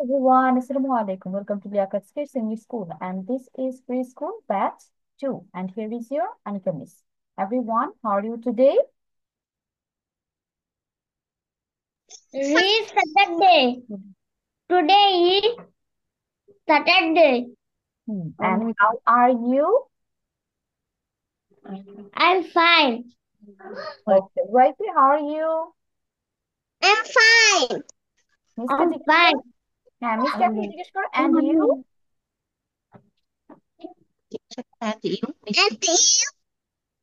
Everyone, Assalamu alaikum. Welcome to Liaquat Kids English School, and this is preschool batch 2. And here is your Anika Miss. Everyone, how are you today? Read Saturday. Today is Saturday. And how are you? I'm fine. Okay, Rafi, how are you? I'm fine. মিসকে I'm জিজ্ঞেস fine. করো। হ্যাঁ, মিসকে আপনি জিজ্ঞেস করো। And you? And you?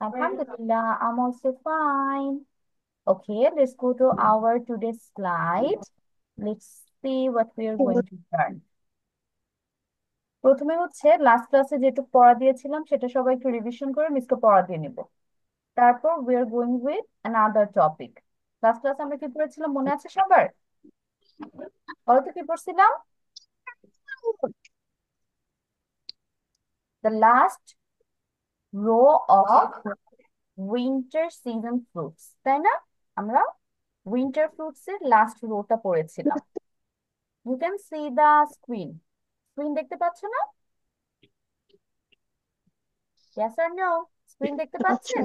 Alhamdulillah, I'm also fine. Okay, let's go to our today's slide. Let's see what we are going to learn. প্রথমে হচ্ছে লাস্ট ক্লাসে যেটুকু পড়া দিয়েছিলাম সেটা সবাই একটু রিভিশন করে মিসকে পড়া দিয়ে নিব। তারপর we are going with another topic. Last ক্লাসে আমরা কি পড়েছিলাম মনে আছে সবার? বলো তো কি পড়ছিলাম? The last row of winter season fruits, তাই না? আমরা উইন্টার ফ্রুটস এর লাস্ট রোটা পড়েছিলাম। You can see the screen. Screen দেখতে পাচ্ছ না? Yes or no? স্ক্রিন দেখতে পাচ্ছেন?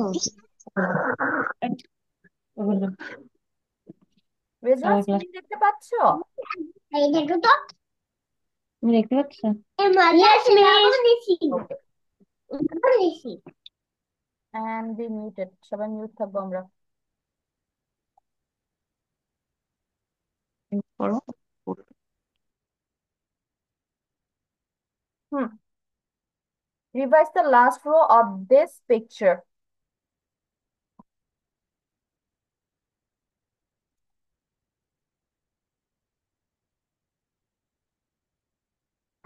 রেজওয়ান, স্ক্রিন দেখতে পাচ্ছ? এই দেখো তো। দেখতে পাচ্ছ? Yes, miss. Okay, and be muted. সবাই মিউট থাকবো আমরা। করো। হুম, revise the last row of this picture.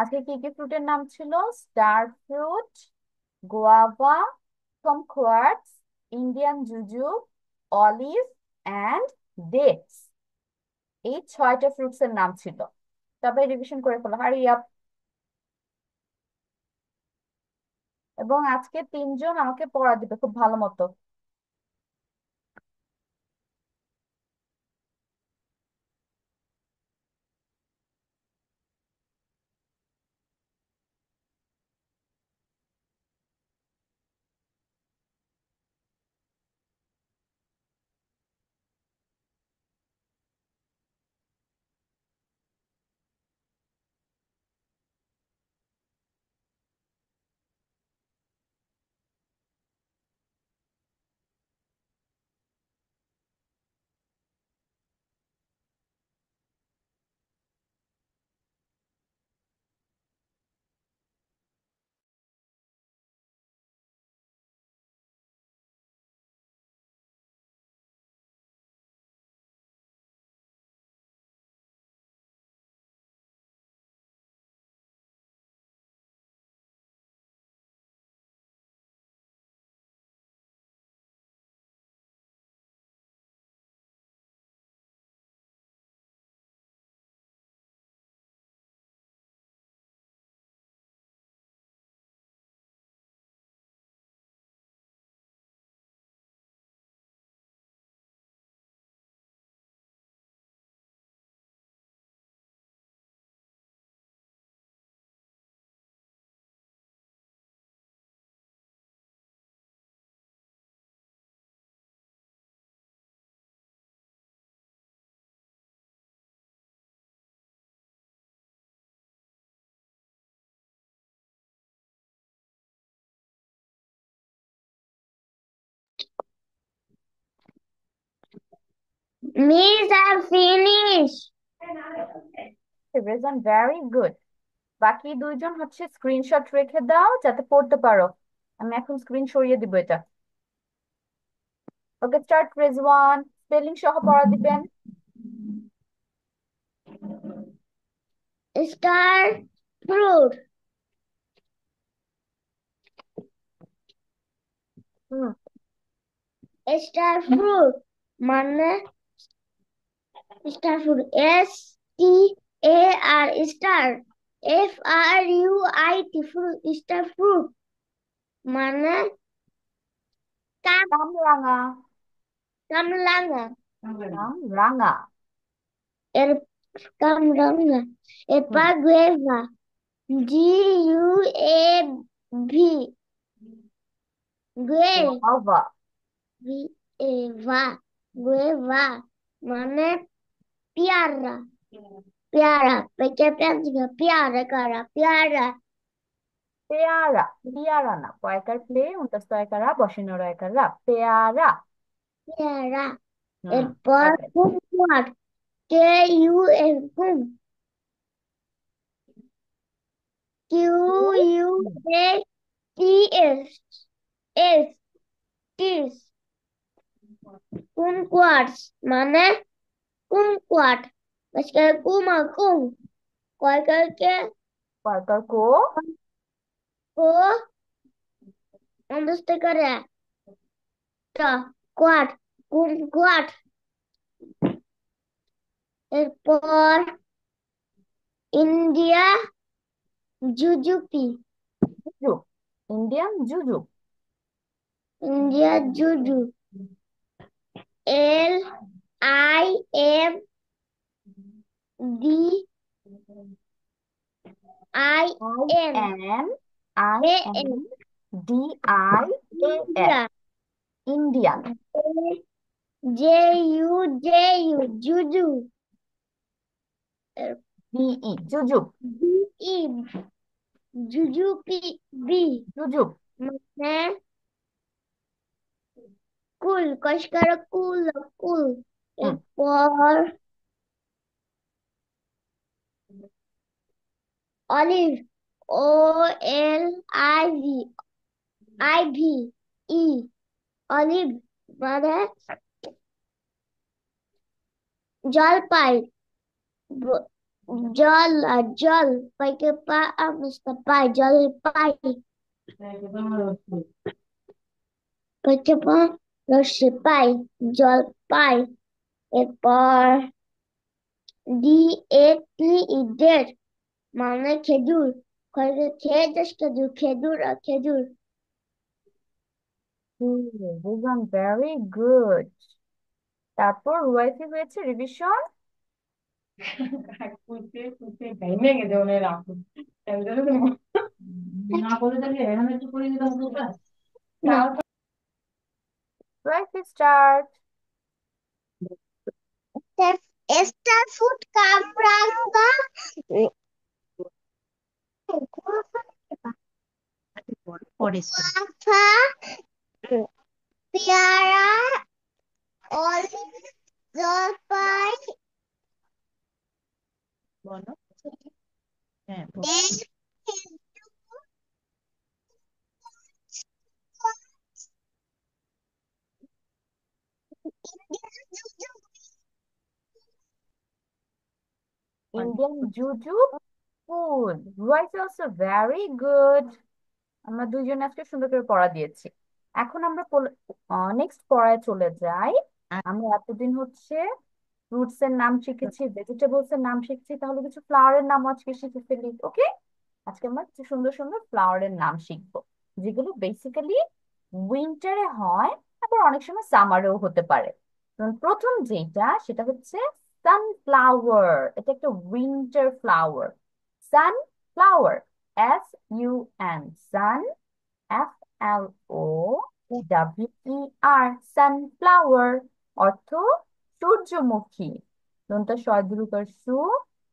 আজকে কি কি ফ্রুটের নাম ছিল? Star fruit, guava, kumquats, Indian jujube, olive and dates. এই 6টা ফ্রুটস এর নাম ছিল। তবে রিভিশন করে ফেলো, হারি আপ। এবং আজকে 3জন আমাকে পড়া দিবে খুব ভালো মতো। Miss, I'm finished. Rezon, very good. বাকি 2জন হচ্ছে স্ক্রিনশট রেখে দাও যাতে পড়তে পারো। আমি এখন স্ক্রিন সরিয়ে দিব এটা। ওকে, স্টার্ট। রেজওয়ান, স্পেলিং সহ পড়া দিবেন। Star fruit. হুম, Star fruit. মানে star fruit. STAR star. FRUIT fruit. Star fruit. মানে কামরাঙা। কামরাঙা। কামরাঙা। এর Camranga. হুম, Epagueva. Guav. Gueva. Guava. Gueva. মানে পেয়ারা পেয়ারা পেটে পেঁয়াজ পেয়ারা কারা পেয়ারা পেয়ারা, পেয়ারা না, কয়কার পে উনটাস তয়কারা বসিনর একারা, পেয়ারা। পেয়ারা হুম, এরপর perfect. কুমকুয়ার কে ইউ এর কিউ ইউ হুম, এ টি এস এস টিস কুমকুয়ার্স মানে কুমকুয়াট আজকে কুমা কুম কয়কালকে কয়কার কো, কো অন্ধস্ত করে টা কোয়াট কুমকুয়াট এরপর ইন্ডিয়া জুজুপি জুজুব, ইন্ডিয়ান জুজুব। ইন্ডিয়া জুজু L I M D I I N N, I A N N D I A N, India Indian. J U J U জুজু বিই, জুজুব, বি ই জুজু P B jujube. মানে কুল কষ্কার কুল কুল হুম, এরপর olive O L I V I V E olive মানে জলপাই ব- জল পাইকে পা আমস্তা পাই জলপাই পাইকে পা রসে পাই জলপাই এরপর D A T E date মানে খেজুর খেয়ে খেজুর খেজুর আর খেজুর দিস ওয়ান ভেরি গুড। তারপর রুয়াইতে হয়েছে রিভিশন। না রুয়াইতে স্টার্ট। Star food কামরাঙ্গা গুয়াভা পেয়ারা অলিভ জলপাই বলো, হ্যাঁ। বেল ইন্ডিয়ান জুজুব ফুড, রুয়াইতে অলসো ভেরি গুড। আমরা দুইজন আজকে সুন্দর করে পড়া দিয়েছি। এখন আমরা নেক্সট পড়ায় চলে যাই। আমরা এতদিন হচ্ছে ফ্রুটস এর নাম শিখেছি, ভেজিটেবলস এর নাম শিখেছি, তাহলে কিছু ফ্লাওয়ারের নাম আজকে শিখে ফেলি, ওকে? আজকে আমরা কিছু সুন্দর সুন্দর ফ্লাওয়ারের নাম শিখবো, যেগুলো বেসিক্যালি উইন্টারে হয়, আবার অনেক সময় সামারেও হতে পারে। যেমন প্রথম যেটা, সেটা হচ্ছে সানফ্লাওয়ার। এটা একটা উইন্টার ফ্লাওয়ার। সানফ্লাওয়ার, SUN, সান, FLOWER, সানফ্লাওয়ার, অর্থ সূর্যমুখী। দন্তা শয় দীর্ঘকার সু,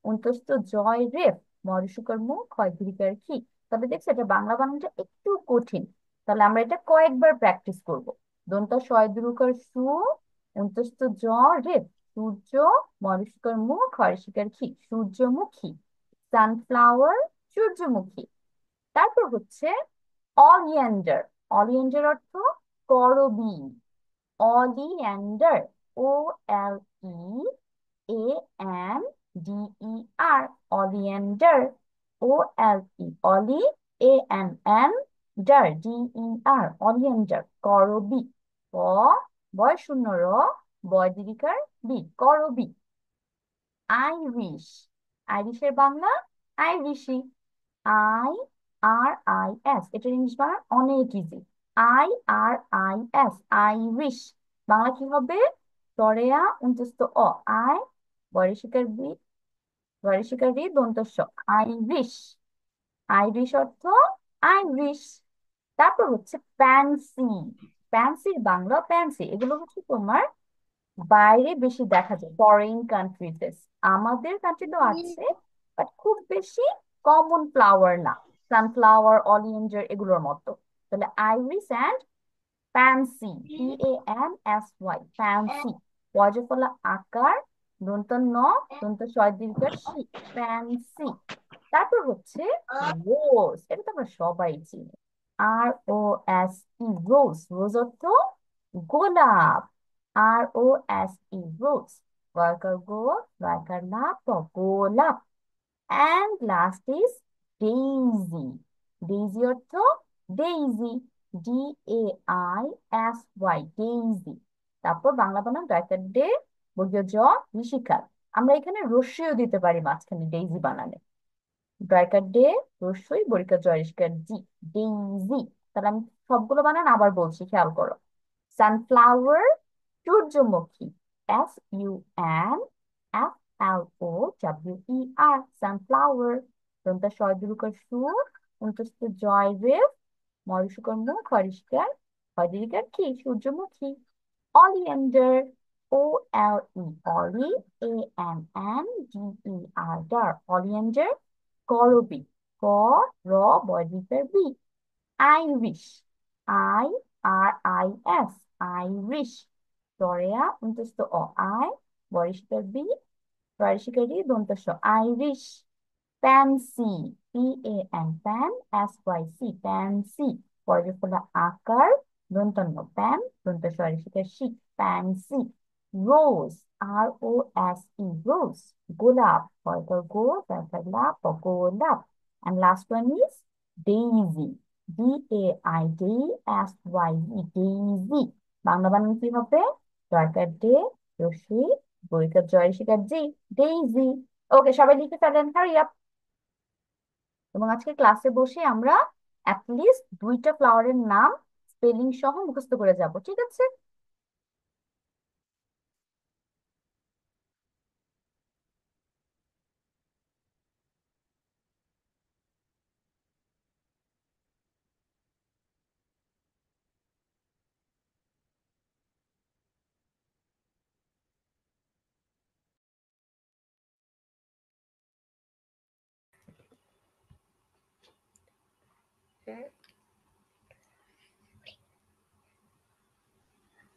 অন্তস্থ জয় রেফ, মরশুকার মু, ক্ষয় দীর্ঘকার কি। তবে দেখছো এটা বাংলা বানানটা একটু কঠিন, তাহলে আমরা এটা কয়েকবার প্র্যাকটিস করব। দন্তা শয় দীর্ঘকার সু, অন্তস্থ জ রেফ, সূর্য, মরশুকার মু, ক্ষয় শিকার কি, সূর্যমুখী। সানফ্লাওয়ার, সূর্যমুখী। তারপর হচ্ছে অলিয়ান্ডার। অলিয়ান্ডার অর্থ করবী। অলিয়ান্ডার, OLEANDER, অলিয়ান্ডার, OLE, ANN, অলিয়ান্ডার, করবী। ক, বয় শূন্য র, বয় দীর্ঘিকার বি, করবী। আইরিশ, আইরিশের বাংলা আইরিশি। IRIS, এটার ইংলিশ বানান অনেক ইজি। IRIS, Irish. বাংলা কি হবে? তরেয়া অন্তস্থ অ, আই, বয়সিকার বি, জয়শিকারি দন্ত স, আইরিশ। আইরিশ অর্থ আইরিশ। তারপর হচ্ছে প্যান্সি। প্যান্সির বাংলা প্যান্সি, এগুলো হচ্ছে তোমার বাইরে বেশি দেখা যায়, ফরেন কান্ট্রিতে। আমাদের কান্ট্রিতেও আছে, বাট খুব বেশি কমন ফ্লাওয়ার না, সানফ্লাওয়ার, অলিয়েন্ডার এগুলোর মতো। তাহলে iris and pansy, PANSY, pansy. পর্যফলা আকার, দন্ত ন, দন্ত ছয় দীর্ঘের শি, প্যান্সি। তারপর হচ্ছে রোজ, এটা তো আমরা সবাই চিনি, ROSE, রোজ। রোজ অর্থ গোলাপ, ROSE, রোজ। ওয়ার্কার গো, ওয়ার্কার লাভ, গোলাপ। And last is daisy. Daisy অর্থ ডেইজি, DAISY, ডেইজি। তারপর বাংলা বানান ডয়কার ডে, বর্গীয় জ, ঋষিকার। আমরা এখানে রস্যইও দিতে পারি মাঝখানে ডেইজি বানানে। ডয়কার ডে, রস্যই, বর্গীয় জ, ঋষিকার জি, ডেইজি। তাহলে আমি সবগুলো বানান আবার বলছি, খেয়াল করো। সানফ্লাওয়ার, সূর্যমুখী, SUNFLOWER, সানফ্লাওয়ার। দন্তা শয় দীর্ঘকার সু, অন্তস্থ জয় রেফ, মরুষকর মুখ, হরিষ্কার, হরিকার কি, সূর্যমুখী। অলিয়েন্ডার, OLE, অলি, ANNDER, ডার, অলিয়েন্ডার। করবি, ক, র, বয়দিকার বি। Iris, IRIS, iris. টরেয়া, অন্তস্থ অ, আই, বরিষ্কার বি, বরিষ্কারি দন্ত স, আইরিশ। প্যান্সি, PAN, প্যান, SYC, প্যান্সি। পর্যফলা আকার, দন্তন্য প্যান, দন্ত সরিষিকার শি, প্যান্সি। রোজ, ROSE, রোজ, গোলাপ। পর্যর গো, তারপর লাপ, গোলাপ। And last one is daisy, DAIDSY, daisy. Bangla বানান কি হবে? দরকার ডে, রশ্মি, বইকার জয় শিকার জি, ডেইজি। ওকে, সবাই লিখে ফেলেন, হারি আপ। এবং আজকে ক্লাসে বসে আমরা অ্যাটলিস্ট দুইটা ফ্লাওয়ারের নাম স্পেলিং সহ মুখস্থ করে যাব, ঠিক আছে?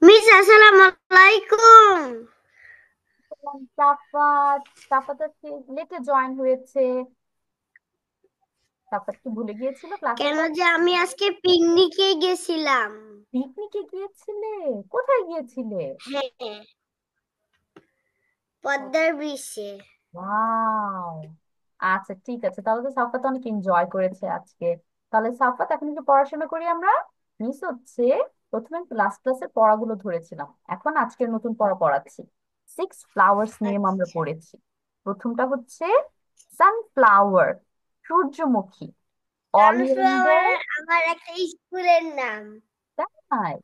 মিস আসসালামু আলাইকুম। সাফাত, সাফাত আজকে লেটে জয়েন হয়েছে। সাফাত কি ভুলে গিয়েছিল ক্লাসে? কেন যে আমি আজকে পিকনিকে গেছিলাম। পিকনিকে গিয়েছিলে? কোথায় গিয়েছিলে? হ্যাঁ, পদ্মার ব্রিজে। ওয়াও, আচ্ছা ঠিক আছে, তাহলে তো সাফাত অনেক এনজয় করেছে আজকে। তাহলে সাফাত, এখন একটু পড়াশোনা করি আমরা। মিস হচ্ছে, প্রথমে লাস্ট ক্লাসের পড়াগুলো ধরেছিলাম, এখন আজকের নতুন পড়া পড়াচ্ছি। 6 ফ্লাওয়ার্স নেম আমরা আচ্ছা, পড়েছি। প্রথমটা হচ্ছে সানফ্লাওয়ার, সূর্যমুখী। অলিয়েন্ডার, সানফ্লাওয়ার আমার একটা স্কুলের নাম। তাই?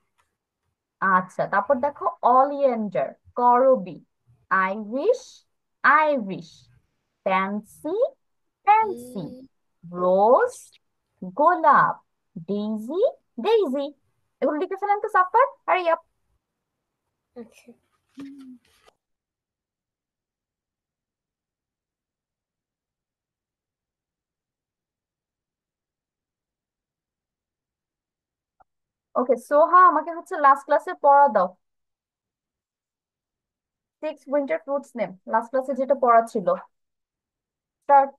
আচ্ছা, তারপর দেখো অলিয়েন্ডার, করবি। Iris, iris. Pansy, pansy. Rose, গোলাপ। Daisy, daisy. এগুলো লিখে ফেলেন তো সাফার, হারি আপ। আচ্ছা, ওকে, সোহা, আমাকে হচ্ছে লাস্ট ক্লাসে পড়া দাও। 6 উইন্টার ফ্রুটস নেম, লাস্ট ক্লাসে যেটা পড়া ছিল। স্টার্ট।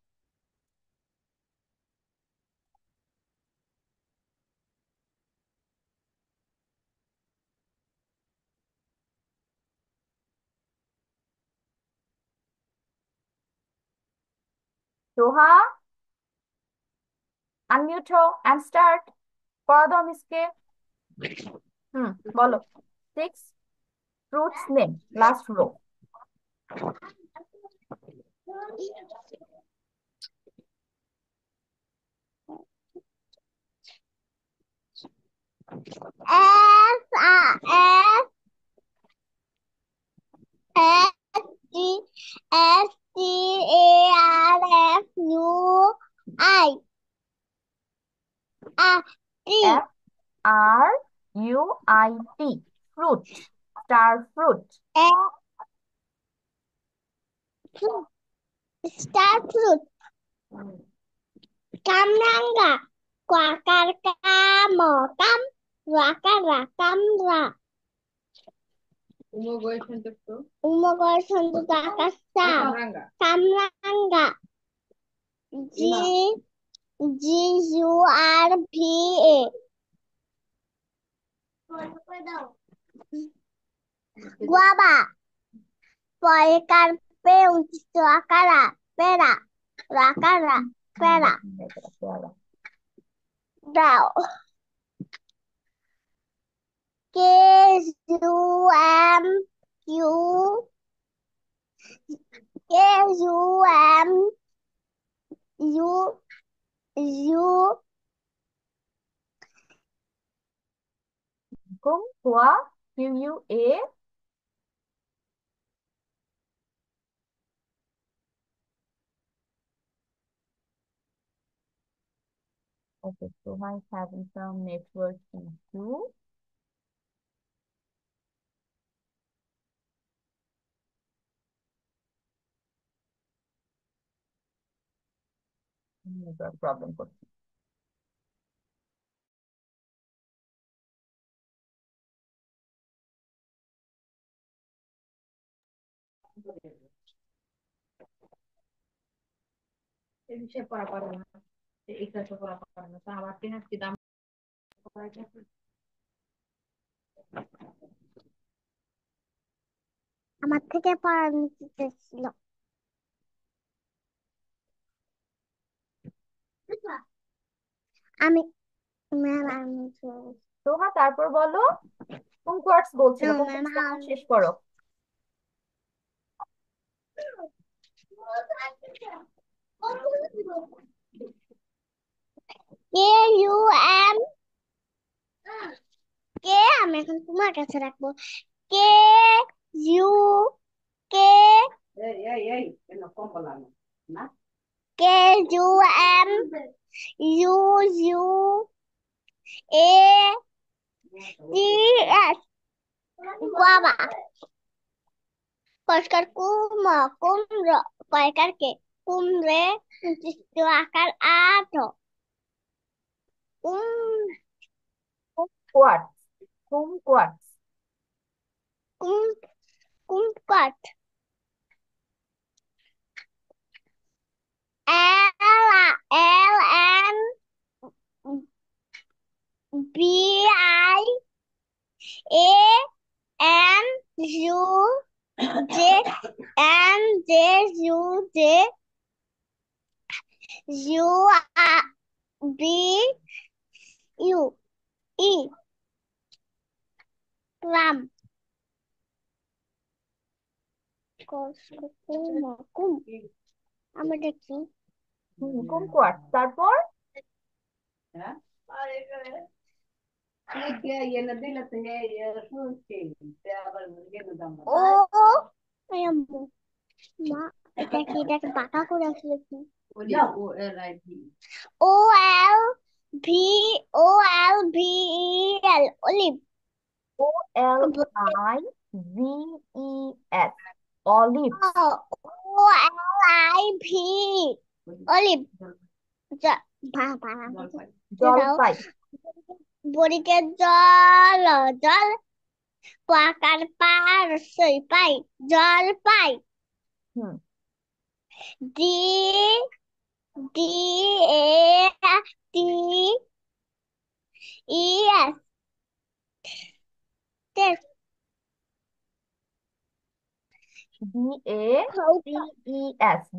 সোহা, আনমিউট হো এন্ড স্টার্ট। পড়া দাও মিসকে। হুম, বলো। 6 fruits name, last row. S, A, S, T, A, I, A, T, Fruit. Fruit. Star fruit. A, fruit, star fruit, Kamranga, Quakar Kamo, Kam, Rakara, Kamra, Umagor Santo Takasa, Kamranga, G, Gurpa, Guava, Policarpio, Rakara, Pera, Rakara, Pera, Dao, Q, Q, U, U, Kumquat. Qa. Okay, so I'm having some network issue. Network problem করছে। এই বিষয়ে পড়া পারে না, এই ক্লাসে পড়া পারে না, তা আমার কিনা কি দাম পড়াইতে আমার থেকে পড়া নিতে ছিল। আমি ম্যাম আমি সোহা, তারপর বলো কুমকোয়ার্টস বলছিল, ম্যাম কুমকোয়ার্টস নাম শেষ করো। কে ইউ এম কে আমি এখন তোমার কাছে রাখবো K U K K U M U U A T S বাবা কষ্কার কুম কুমড় কয়কার কে কুমড়ে আকার আট কুম কুমকোয়ার্টস। কুমকোয়ার্টস। কুম কুমকাট L N B I A N U J N J U J U B U E Ram কুম আমরা দেখি কুমকোয়ার্টস, তারপর ও আম্মু মা এটা কি এটাকে বাঁকা করে আসলে কি O L V O L V E L olive OLIVES। Olives. O L I V olive দাও জলপাই। বড়িতে জল জল পাকার পার সই পাই জল পাই হুম D D A T E S DATES।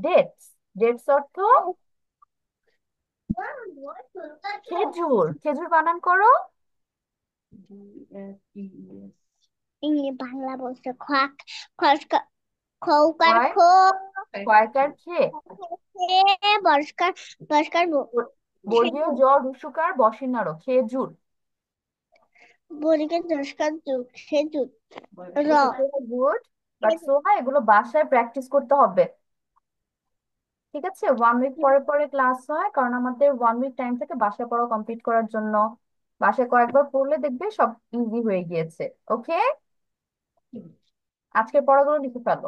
Dates. Dates অর্থ খেজুর। খেজুর বানান করো। ইংলিশ বাংলা বলছে খাক খসকা খৌকার কয় খো কয়কার খে। বর্ষকার বর্ষকার বর্গীয় জ রুসুকার বসিন্নারো খেজুর। বড়িকে দশকার যুগ খেজুর র গুড, বাট সোহা এগুলো বাসায় প্র্যাকটিস করতে হবে। ঠিক আছে, 1 উইক পরে পরে ক্লাস হয়, কারণ আমাদের 1 উইক টাইম থেকে বাসায় পড়া কমপ্লিট করার জন্য। বাসায় কয়েকবার পড়লে দেখবে সব ইজি হয়ে গিয়েছে। ওকে, আজকের পড়াগুলো লিখে ফেলো।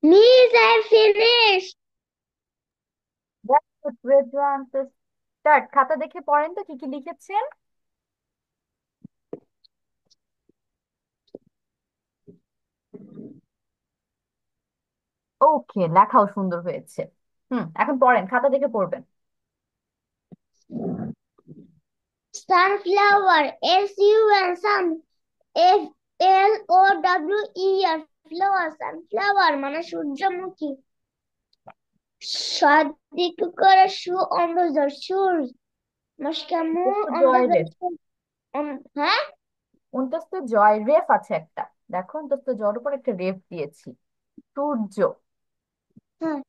Miss, I finished. That's good, Ridwan. তো start. খাতা দেখে পড়েন তো কি কি লিখেছেন। ওকে, লেখাও সুন্দর হয়েছে। এখন পড়েন, খাতা দেখে পড়বেন। Sunflower, S-U-N, sun, F-L-O-W-E-R, flower, sunflower মানে সূর্যমুখী। সাত দিকে করে শু on the shoes, মাসকামু অন্তস্থ on the জয় রেফ। হ্যাঁ। অন্তস্থ জয় রেফ আছে একটা, দেখো অন্তস্থ জয়ের উপর একটা রেফ দিয়েছি। সূর্য। হ্যাঁ,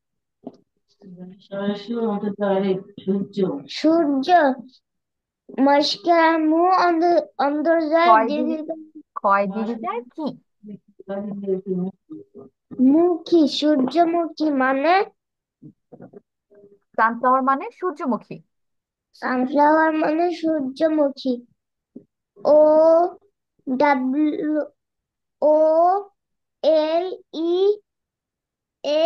সূর্য, মাসকামু on the ক্ষয় দিবি, দিকে ক্ষয় দিবিটার কি? মুখী, সূর্যমুখী মানে সানফ্লাওয়ার মানে সূর্যমুখী। সানফ্লাওয়ার মানে সূর্যমুখী। O W O L E A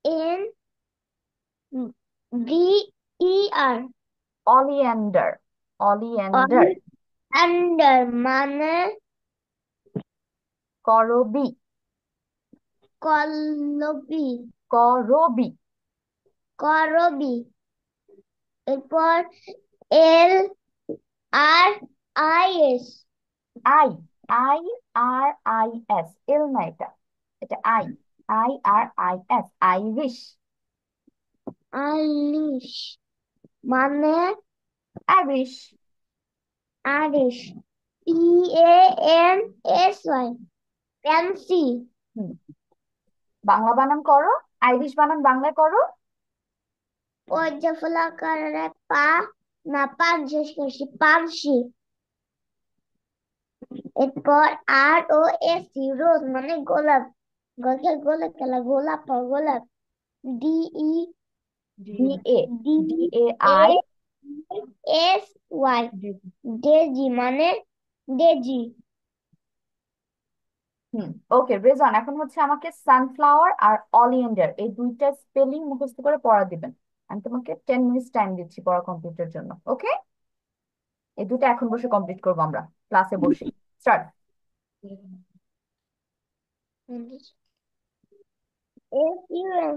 N D E R, oleander. Oleander. Oleander মানে করবি। কল্লবী, করবি। করবী। এরপর L R I S, I. I R I S, L না এটা, এটা I. I R I S, iris. Iris মানে আইরিশ। আরিশ, E A N S Y, pansy. হুম, বাংলা বানান করো, আইরিশ বানান বাংলায় করো। পর্যফলাকারে পা, না পান শেষ করছি, পানসি। এরপর আর ও এস সি, রোজ মানে গোলাপ, গলকে গোলে খেলা গোলাপ, গোলাপ। D E D A. D D A A I. S Y, daisy মানে ডেজি। ওকে রেজন, এখন হচ্ছে আমাকে সানফ্লাওয়ার আর অলিয়েন্ডার এই দুইটা স্পেলিং মুখস্থ করে পড়া দিবেন। আমি তোমাকে 10 মিনিট টাইম দিচ্ছি পড়া কমপ্লিটের জন্য, ওকে? এই দুটো এখন বসে কমপ্লিট করবো আমরা, ক্লাসে বসে। Start. S U N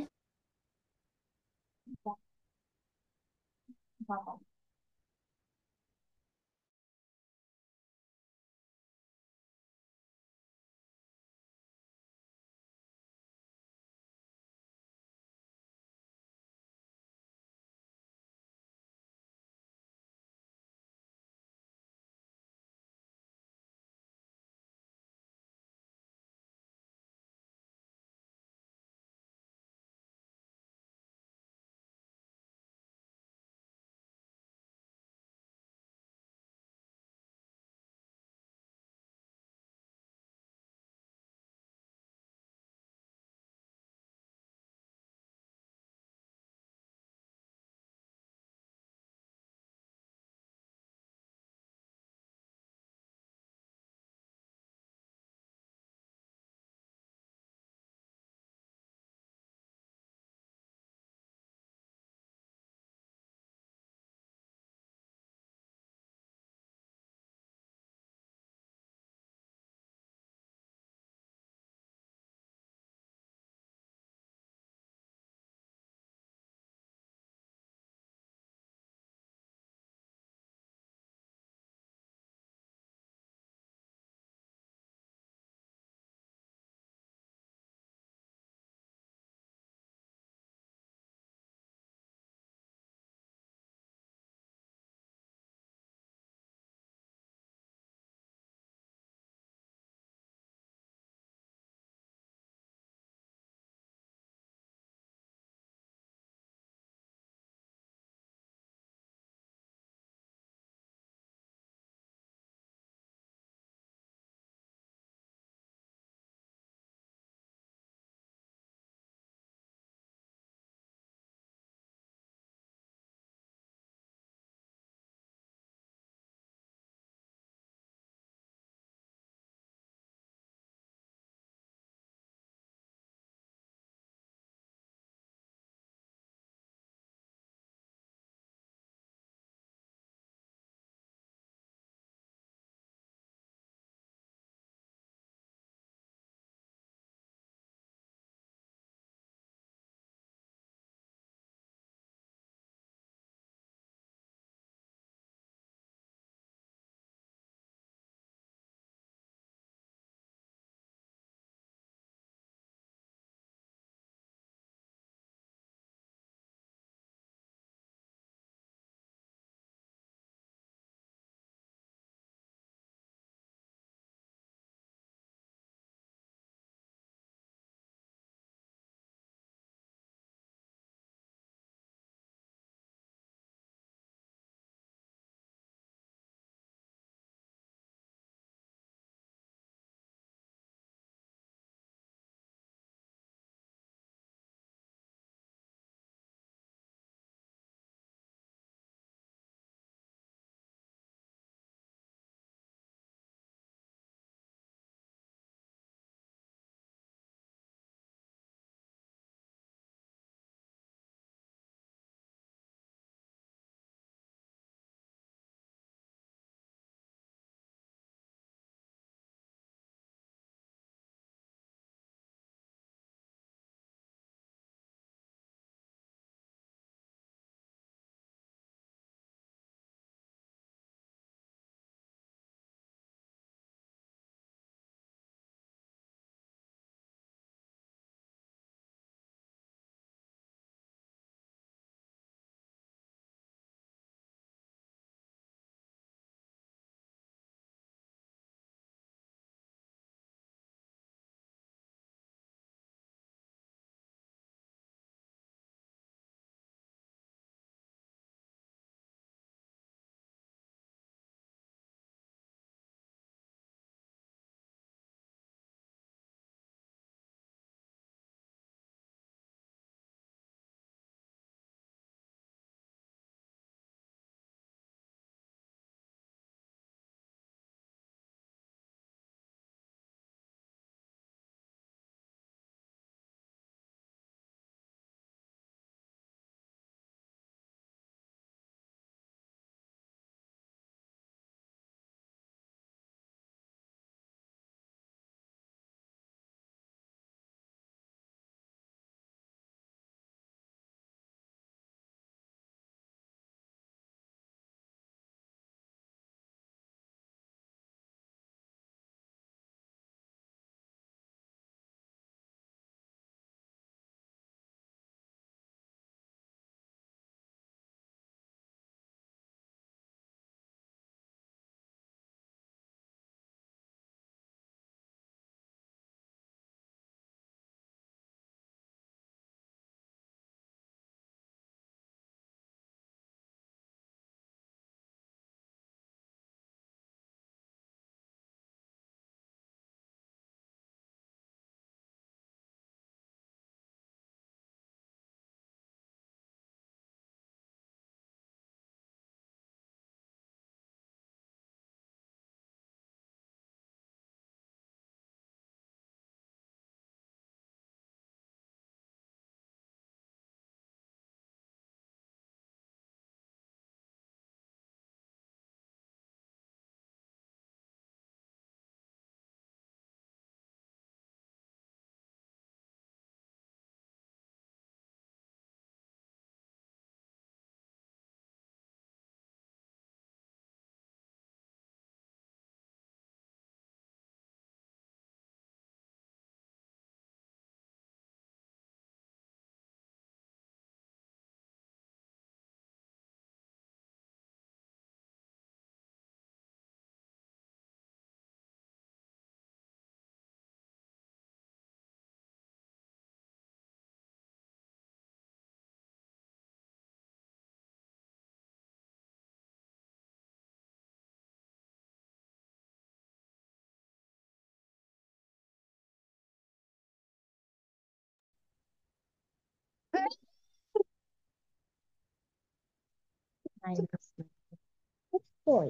Four.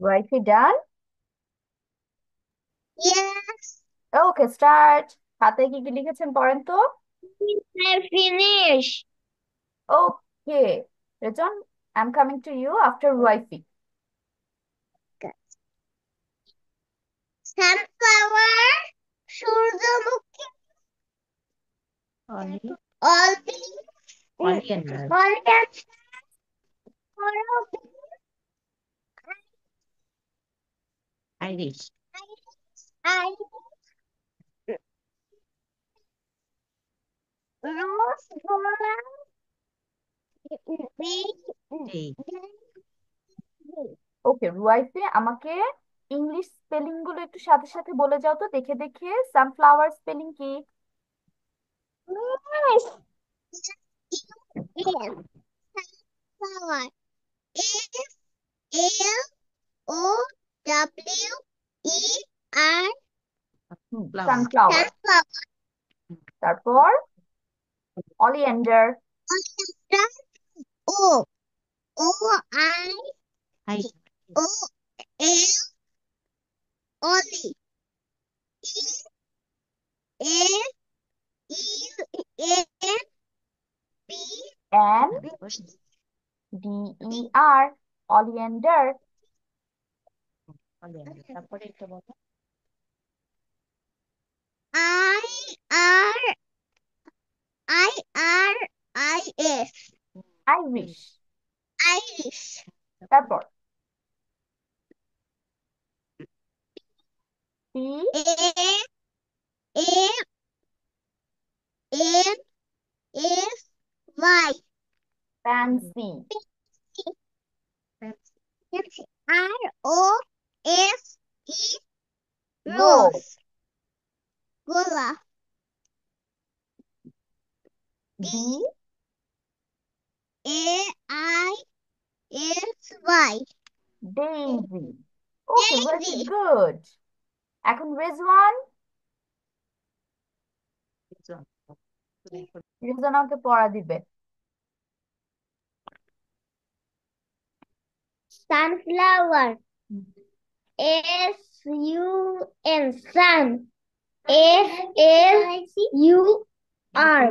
Wifey done? Yes, okay start. খাতায় কি কি লিখেছেন পড়েন তো। I finished. Okay Rezon, I am coming to you after ওয়াইফি। Sunflower, সূর্যমুখী, oleander, Irish, rose, গোলাপ, ওকে ওয়াইফি, আমাকে ইংলিশ স্পেলিং গুলো একটু সাথে সাথে বলে যাও তো, দেখে দেখে। সানফ্লাওয়ার স্পেলিং কি? Yes. Sunflower. Flower. Sunflower. Sunflower. তারপর oleander. O. O. O. L. Oli. E. A. N. B. N D E R, oleander. I. R. I. R. I. S. Iris. Irish. তারপর P A. A. N. S. Y. Pansy. R. O. S. E. Rose. Rose. গোলাপ। D AISY. Daisy. Okay very Daisy. Good. এখন রেজওয়ান, রেজওয়ান আমাকে পড়া দিবে। Sunflower. SUN. Sun. FLUR.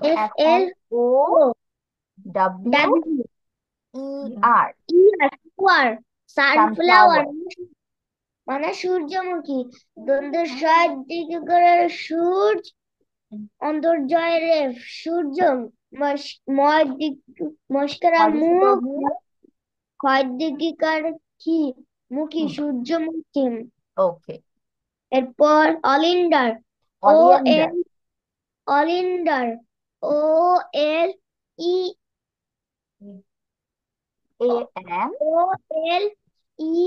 F L O FLO. W W. E R. Flower. Sunflower sunflower. মানে সূর্যমুখী। দ্বন্দ্বের সাত দিকে করে সূর্য, অন্তর্জয় রে সূর্য, মস্করা মুখ, ক্ষয় দিকিকার কি মুখী সূর্যমুখী। ওকে এরপর oleander. O oleander. L oleander. O L E A N O L E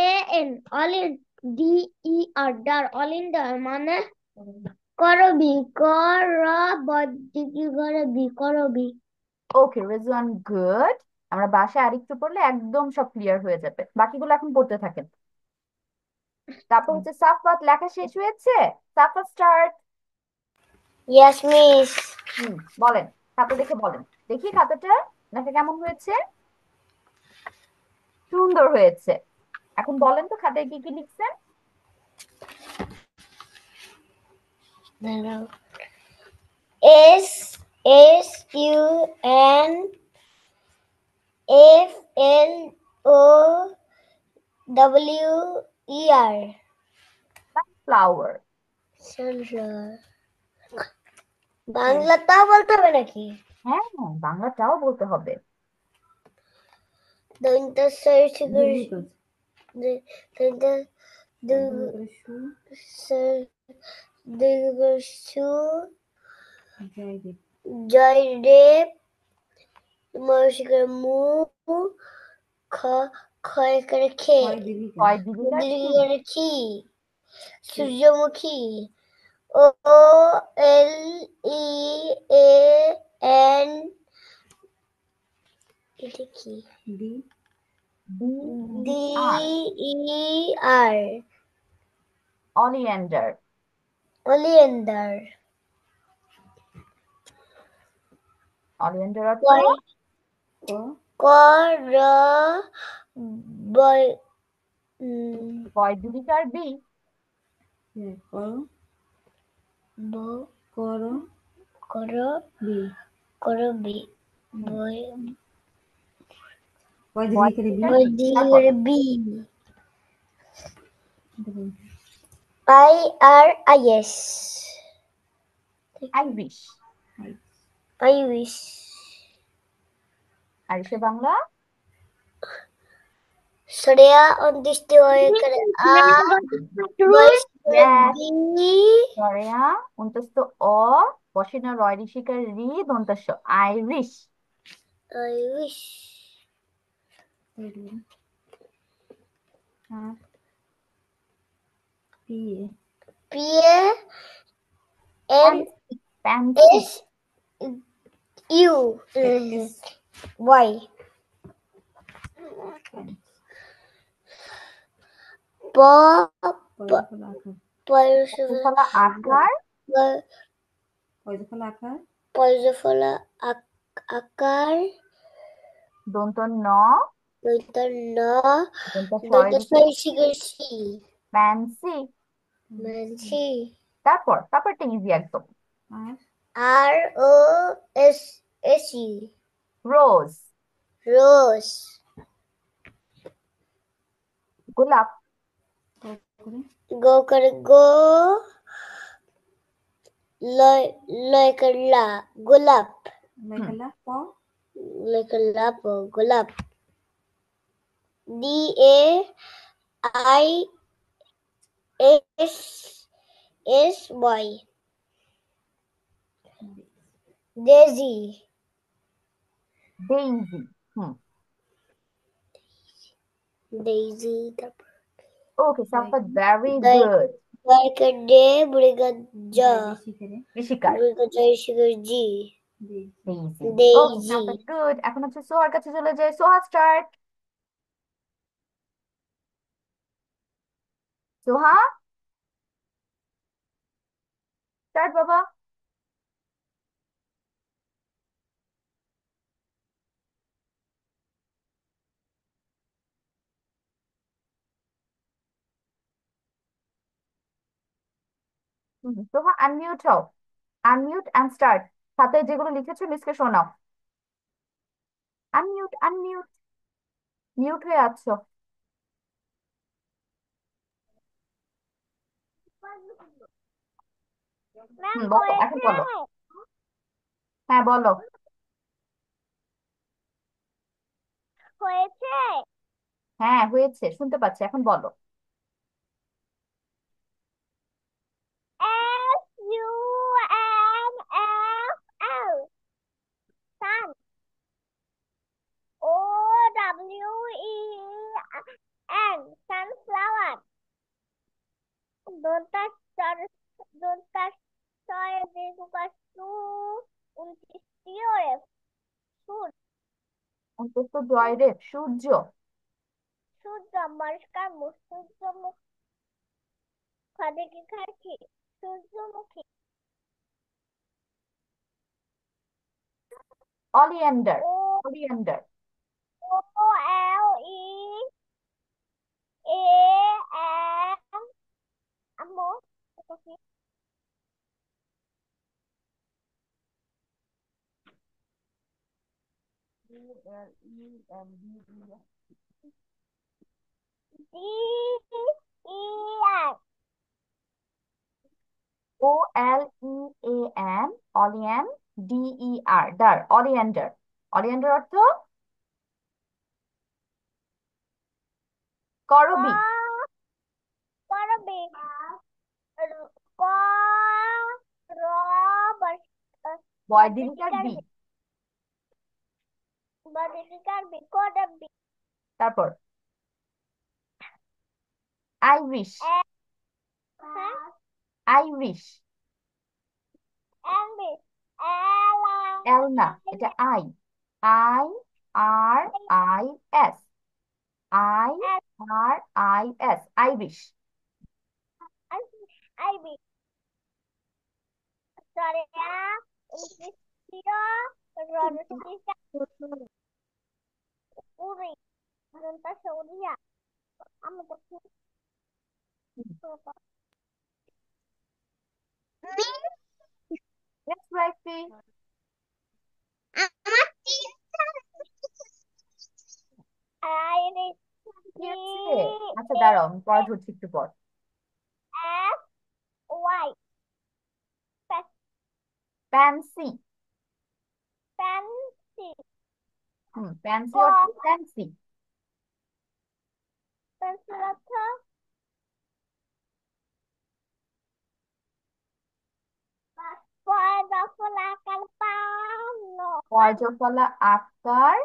A N অলিন ডি ই আর ডার অলিন্ডার মানে করবি, করবি। Okay Rezwan good. আমরা বাসায় আরেকটু পড়লে একদম সব ক্লিয়ার হয়ে যাবে, বাকিগুলো এখন পড়তে থাকেন। তারপর হচ্ছে সাফওয়াত, লেখা শেষ হয়েছে? সাফওয়াত স্টার্ট। Yes, miss. বলেন, খাতা দেখে বলেন, দেখি খাতাটা লেখা কেমন হয়েছে। সুন্দর হয়েছে। এখন বলেন তো খাতায় কি কি লিখছেন। SUNFLOWER. ফ্লাওয়ার। Sunflower. বাংলাটাও বলতে হবে নাকি? হ্যাঁ হ্যাঁ, বাংলাটাও বলতে হবে। দৈন্তা সার্চ দৈন্তা দীর্ঘসু জয়দেব মস্কর মু ক্ষয় করে খে কয় দিঘিকার কি? দীর্ঘরেখি সূর্যমুখী ও এল ই এ এন এটা কি ডি ডি আর, ই আর অলিয়েন্ডার। অলিয়েন্ডার অলিয়েন্ডার অর্থ কর কর বয় বয় দীর্ঘিকার বি। করবি বই বয় বই দীর্ঘিকার বি। তারপর দিয়ে বি IRIS I wish. I wish আরিশে Bangla Surya on this day boys Yes. be সরেয়া অন্তস্থ অ, বসে না রয় ঋষিকার রি, দন্তস্ব iris. I wish P A N pansy. S U Y প ফলা আকার পয়জফলা আকার দন্ত ন, দৈতার ন দন্ত দৈতার ঋষি শিখেছি প্যান্সি। মানছি তারপর তারপরটা ইজি একদম। ROSE রোজ। রোজ গোলাপ। গো করে গো লয় লয় করে লা গোলাপ লয় করে লা গোলাপ DAISY daisy daisy. Daisy okay Safat, very Dai- good. Barkade Brigaja ঋষিকার Brigaja Shigaji daisy. Okay Daisy Safat, good. এখন হচ্ছে সোহার কাছে চলে যায়। সোহা স্টার্ট। সোহা স্টার্ট বাবা। সোহা আনমিউট হও। Unmute and start. সাথে যেগুলো লিখেছো মিসকে শোনাও। Unmute unmute. মিউট হয়ে আছো। বলো, এখন বলো। হ্যাঁ বলো। হয়েছে হ্যাঁ হয়েছে, শুনতে পাচ্ছি, এখন বলো। SUNFL sun OWEN sunflower don't touch don't touch soil because সূর্য অন্তত জয়রে সূর্য। সূর্য মরিষ্কার সূর্যমুখ খাদে খাচ্ছি সূর্যমুখী অলিয়েন্ডার। অলিয়েন্ডার। OLEAN আম্মু এটা কি DER OLEAN অলিয়ান। DER der অলিয়েন্ডার। অলিয়েন্ডার অর্থ করবি। করবি ক র বয় দীর্ঘিকার বি। বর্ধিকার করবি তারপর আইরিশ। আইরিশ। এল না, এটা I. I R I S. I R I S iris. আইবি সরিয়া রসিকা উড়ি কোনটা সরিয়া আমি তো Yes, Rafi. আমার আইরে কি জি হচ্ছে? আচ্ছা দাঁড়াও, আমি পরে ধরছি একটু পর। S Y pansy. Pansy pansy ক অর্থ প্যান্সি। পেন্সিল অর্থ ফল আকার পান পর্যফলা আকার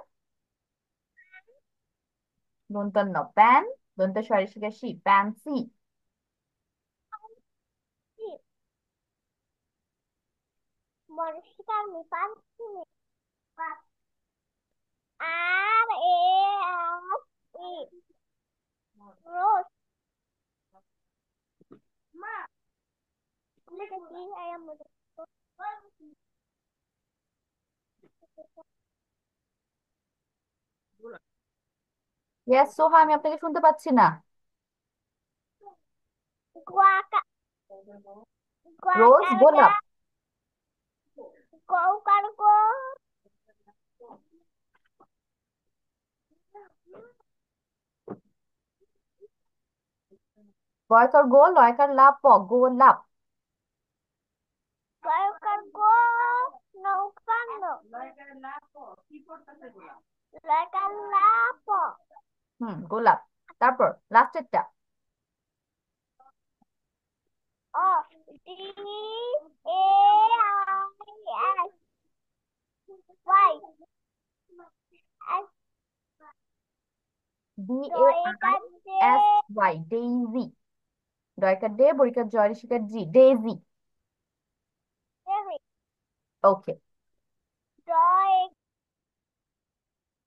দন্তন্য প্যান, দন্ত সরিষিকা প্যান্সি। মরিষিকার মি pansy R A S E rose মা আমি কি আই এম ইয়েস সোহা, আমি আপনাকে শুনতে পাচ্ছি না। গুয়াকা রোজ, গুয়াকার গা গোলাপ। গৌকার গো গয়কার গো, লয়কার লাপ, গোলাপ। গৌকার গো নৌকান্ন লয়কার লাপ গোলাপ। তারপর লাস্টেরটা। ও D A I S Y এস দয়েকার দে DAISY, ডেইজি। ডয়কার ডে, বরিকার জয়, ঋষিকার জি, ডেইজি। ওকে। দয়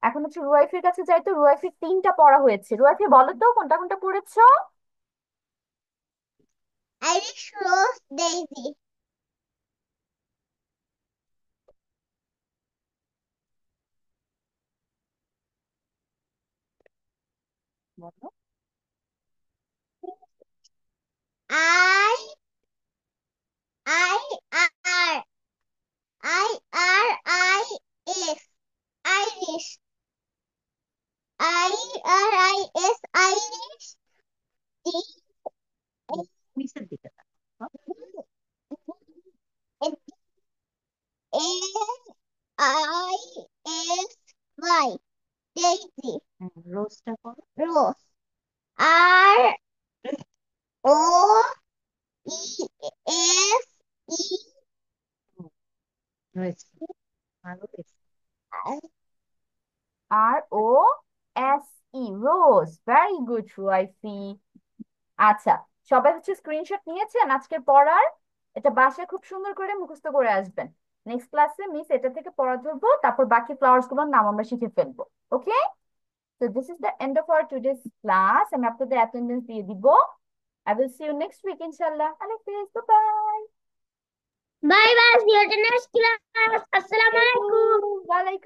এখন হচ্ছে রুয়াইফের কাছে যাই, তো রুয়াইফের 3টা পড়া হয়েছে। রুয়াইফে বলো তো কোনটা কোনটা পড়েছো? আইরিশ রোজ ডেইজি বলো। I I R I S iris I I S iris D নিচের দিকে তাকাও। A I S Y daisy রোজটা করো। রোজ আর ও ই এস ই রয়েছে, আরো বেশি। ROSE, rose. ভেরি গুড রুয়াইফি। আচ্ছা, সবাই হচ্ছে স্ক্রিনশট নিয়েছেন আজকের পড়ার? এটা বাসায় খুব সুন্দর করে মুখস্থ করে আসবেন। নেক্সট ক্লাসে মিস এটা থেকে পড়া ধরবো, তারপর বাকি ফ্লাওয়ার্স গুলোর নাম আমরা শিখে ফেলবো। ওকে, তো this is the end of our today's class. আমি আপনাদের অ্যাটেন্ডেন্স দিয়ে দিব। I will see you next week, inshallah. Allah Hafiz. Bye-bye. Bye bye, see you at the next class. আসসালামু Thank আলাইকুম। you. Walaikum